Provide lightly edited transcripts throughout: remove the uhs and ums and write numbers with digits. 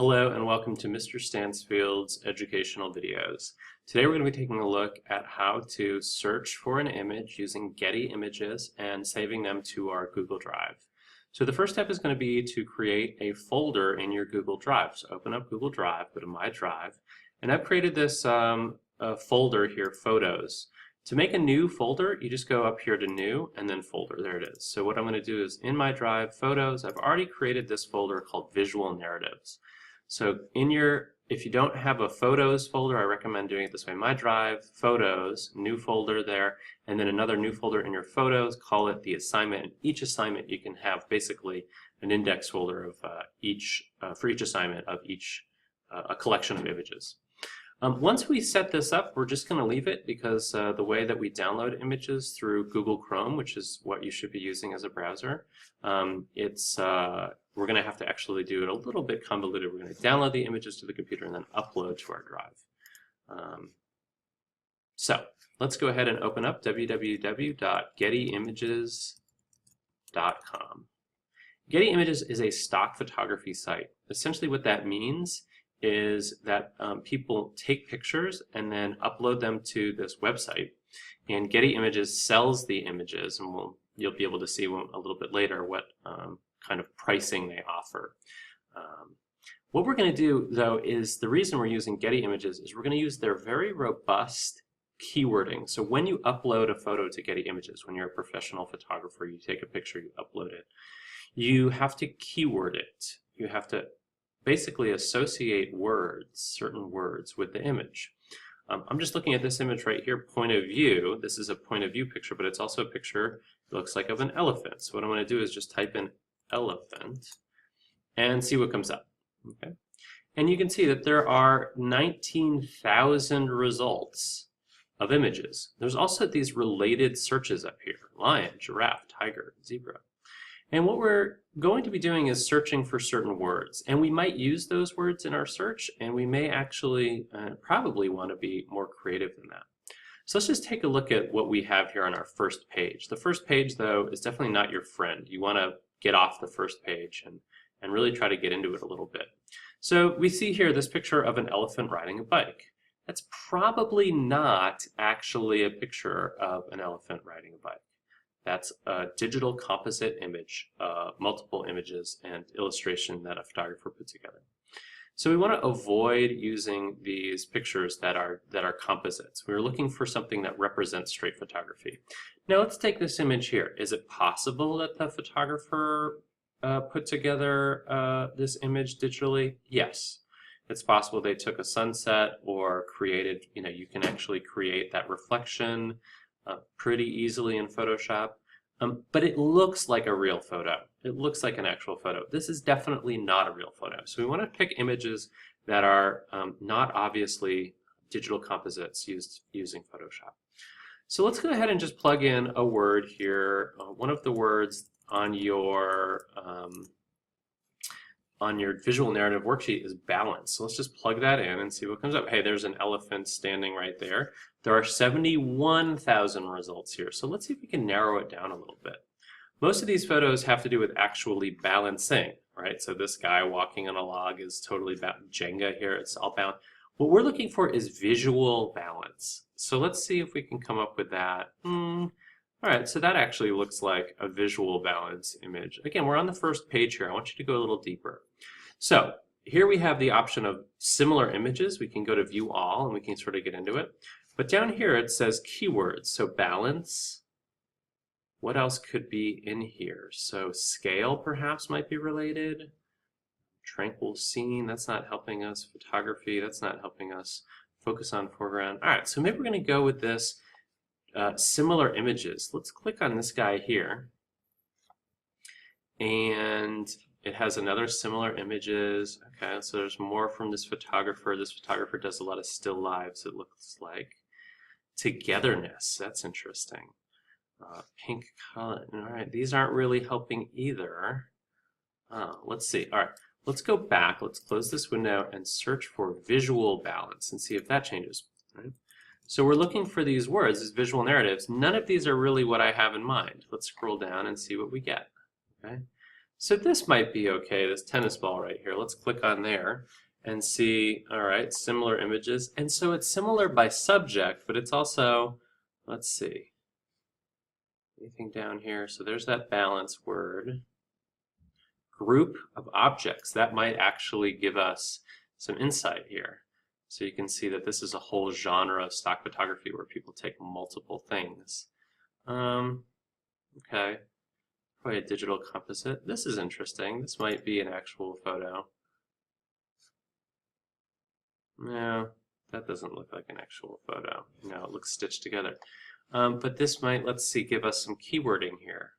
Hello and welcome to Mr. Stansfield's educational videos. Today we're going to be taking a look at how to search for an image using Getty Images and saving them to our Google Drive. So the first step is going to be to create a folder in your Google Drive. So open up Google Drive, go to My Drive, and I've created this folder here, Photos. To make a new folder, you just go up here to New and then Folder. There it is. So what I'm going to do is in My Drive, Photos, I've already created this folder called Visual Narratives. So if you don't have a Photos folder, I recommend doing it this way. My Drive, Photos, new folder there, and then another new folder in your Photos, call it the assignment. And each assignment you can have basically an index folder of for each assignment of a collection of images. Once we set this up, we're just going to leave it because the way that we download images through Google Chrome, which is what you should be using as a browser, we're going to have to actually do it a little bit convoluted. We're going to download the images to the computer and then upload to our drive. So let's go ahead and open up www.gettyimages.com. Getty Images is a stock photography site. Essentially what that means is that people take pictures and then upload them to this website, and Getty Images sells the images, and you'll be able to see a little bit later what kind of pricing they offer. What we're going to do though is the reason we're using Getty Images is we're going to use their very robust keywording. So when you upload a photo to Getty Images, when you're a professional photographer, you take a picture, you upload it, you have to keyword it. You have to basically associate certain words with the image. I'm just looking at this image right here, point of view. This is a point of view picture, but it's also a picture, it looks like, of an elephant. So what I'm going to do is just type in elephant and see what comes up. Okay, and you can see that there are 19,000 results of images. There's also these related searches up here: lion, giraffe, tiger, zebra. And what we're going to be doing is searching for certain words, and we might use those words in our search, and we may actually probably want to be more creative than that. So let's just take a look at what we have here on our first page. The first page, though, is definitely not your friend. You want to get off the first page and really try to get into it a little bit. So we see here this picture of an elephant riding a bike. That's probably not actually a picture of an elephant riding a bike. That's a digital composite image, multiple images and illustration that a photographer put together. So we want to avoid using these pictures that are composites. We're looking for something that represents straight photography. Now let's take this image here. Is it possible that the photographer put together this image digitally? Yes. It's possible they took a sunset or created, you can actually create that reflection pretty easily in Photoshop, but it looks like a real photo. It looks like an actual photo. This is definitely not a real photo. So we want to pick images that are not obviously digital composites using Photoshop. So let's go ahead and just plug in a word here. One of the words on your visual narrative worksheet is balance. So let's just plug that in and see what comes up. Hey, there's an elephant standing right there. There are 71,000 results here. So let's see if we can narrow it down a little bit. Most of these photos have to do with actually balancing, right? So this guy walking on a log is totally Jenga here. It's all balanced. What we're looking for is visual balance. So let's see if we can come up with that. All right, so that actually looks like a visual balance image. Again, we're on the first page here. I want you to go a little deeper. So here we have the option of similar images. We can go to View All and we can sort of get into it. But down here it says keywords. So balance. What else could be in here? So scale perhaps might be related. Tranquil scene, that's not helping us. Photography, that's not helping us. Focus on foreground. All right, so maybe we're going to go with this. Similar images. Let's click on this guy here, and it has another similar images. Okay, so there's more from this photographer. This photographer does a lot of still lives, it looks like. Togetherness, that's interesting. Pink color. All right, these aren't really helping either. Let's see. All right, let's go back. Let's close this window and search for visual balance and see if that changes. Right? So we're looking for these words, these visual narratives. None of these are really what I have in mind. Let's scroll down and see what we get. Okay. So this might be okay, this tennis ball right here. Let's click on there and see, all right, similar images. And so it's similar by subject, but it's also, let's see, anything down here? So there's that balance word. Group of objects. That might actually give us some insight here. So you can see that this is a whole genre of stock photography where people take multiple things. Okay, probably a digital composite. This is interesting. This might be an actual photo. No, that doesn't look like an actual photo. No, it looks stitched together. But this might, let's see, give us some keywording here.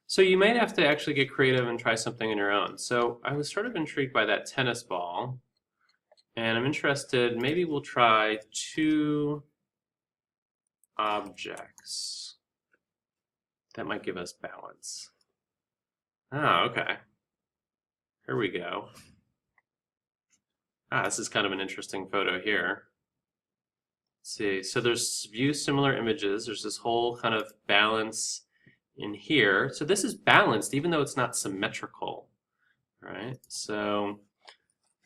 So you might have to actually get creative and try something on your own. So I was sort of intrigued by that tennis ball, and I'm interested, maybe we'll try 2 objects. That might give us balance. Ah, okay. Here we go. Ah, this is kind of an interesting photo here. Let's see, so there's view similar images. There's this whole kind of balance in here. So this is balanced even though it's not symmetrical, right? So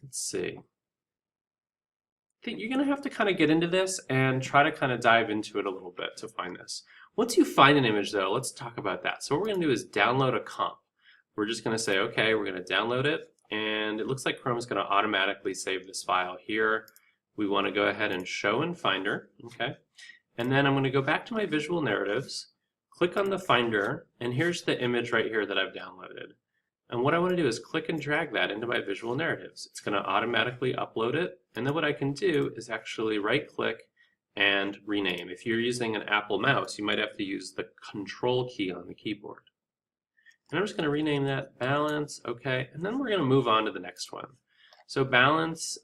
let's see. I think you're going to have to kind of get into this and try to kind of dive into it a little bit to find this. Once you find an image though, let's talk about that. So what we're going to do is download a comp. We're just going to say, okay, we're going to download it, and it looks like Chrome is going to automatically save this file here. We want to go ahead and show in Finder, okay? And then I'm going to go back to my visual narratives, click on the Finder, and here's the image right here that I've downloaded. And what I want to do is click and drag that into my visual narratives. It's going to automatically upload it, and then what I can do is actually right-click and rename. If you're using an Apple mouse, you might have to use the Control key on the keyboard. And I'm just going to rename that balance, okay, and then we're going to move on to the next one. So balance,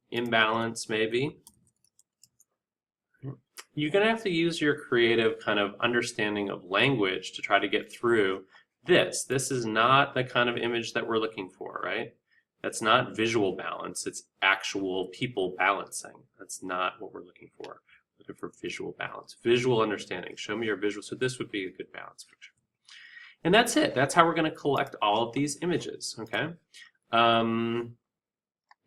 imbalance maybe. You're going to have to use your creative kind of understanding of language to try to get through this. This is not the kind of image that we're looking for, right? That's not visual balance, it's actual people balancing. That's not what we're looking for. We're looking for visual balance, visual understanding. Show me your visual, so this would be a good balance picture. And that's it. That's how we're going to collect all of these images, okay?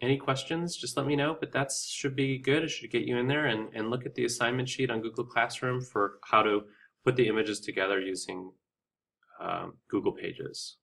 Any questions, just let me know, but that should be good. It should get you in there and look at the assignment sheet on Google Classroom for how to put the images together using Google Pages.